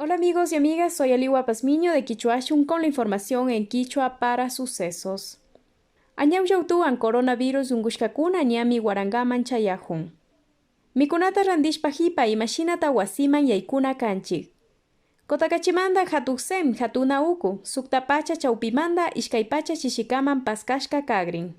Hola amigos y amigas, soy Aliwa Pazmiño de Quichuashun con la información en Quichua para sucesos. Añauyautuan coronavirus ungushkakuna ñami warangaman chayahun. Mikunata randishpa hipa imashinata wasiman yaykuna kanchik. Kotakachimanda hatuksem hatuna uku, suktapacha chaupimanda ishkaypacha chishikaman paskashka kagrin.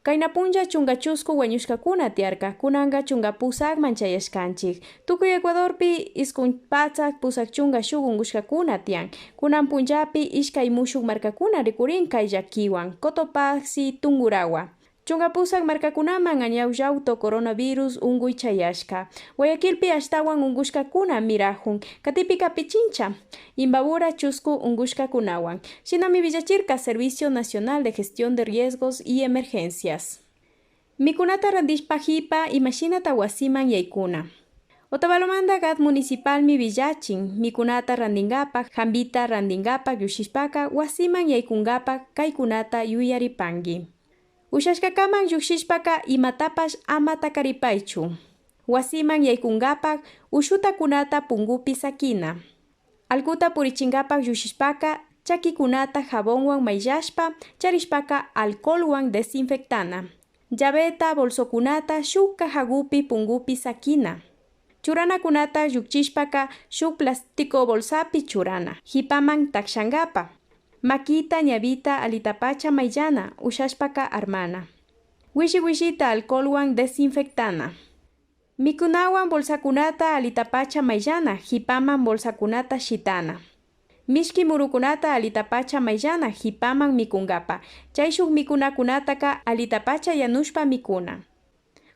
Kainapunja chungachusku wañushkakuna tiarka, kunanga chungapusakman chayashkanchik. Tukuy Ecuadorpi iskunpatsak pusak chunga shugungushkakuna tian. Kunan punjapi ishkay mushuk markakuna rikurin kay llakiwan, Cotopaxi, Tungurahua. Chungapusak markakunaman añawllawto coronavirus unguy chayashka. Guayaquilpi ashtawan ungushkakuna mirahun, Katipica pichincha, Imbabura chusku ungushkakunawan. Shinami villachirka Servicio Nacional de Gestión de Riesgos y Emergencias. Mikunata randishpa hipa imashinata wasiman yaykuna. Otavalomanda gat municipalmi villachin, mikunata randingapak, jambita randingapak yushishpaka, wasiman yaykungapak kaykunata yuyaripangi. Ushashkakaman llukshishpaka imatapash ama takaripaychu. Wasiman yaykungapak ushutakunata pungupi sakina. Alkuta purichingapak llushishpaka chakikunata jabonwan mayllashpa charishpaka alcoholwan desinfectana. Llaveta bolsokunata shuk cajagupi pungupi sakina. Churanakunata llukchishpaka shuk plástico bolsapi churana. Hipaman takshangapa. Makita ñavita alitapacha mayllana, ushashpaka armana. Wishita alcoholwan desinfectana. Mikunawan bolsakunata alitapacha mayllana, hipaman bolsakunata shitana. Mishki murukunata alitapacha mayllana, hipaman mikungapa. Chayshuk mikunakunataka alitapacha yanushpa mikuna.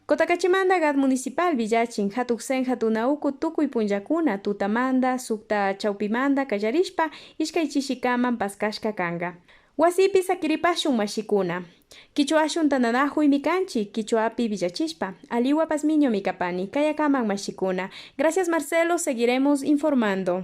Kotakachimanda gat municipal villachin hatuksen hatunauku tukuy punllakuna tutamanda sukta chaupimanda kallarishpa ishkay chishikaman paskashka kanga. Wasipi sakiripashun mashikuna. Quichuashun tananahuy mikanchi, Quichuapi villachishpa. Aliwa Pazmiño mikapani, kayakaman mashikuna. Gracias Marcelo, seguiremos informando.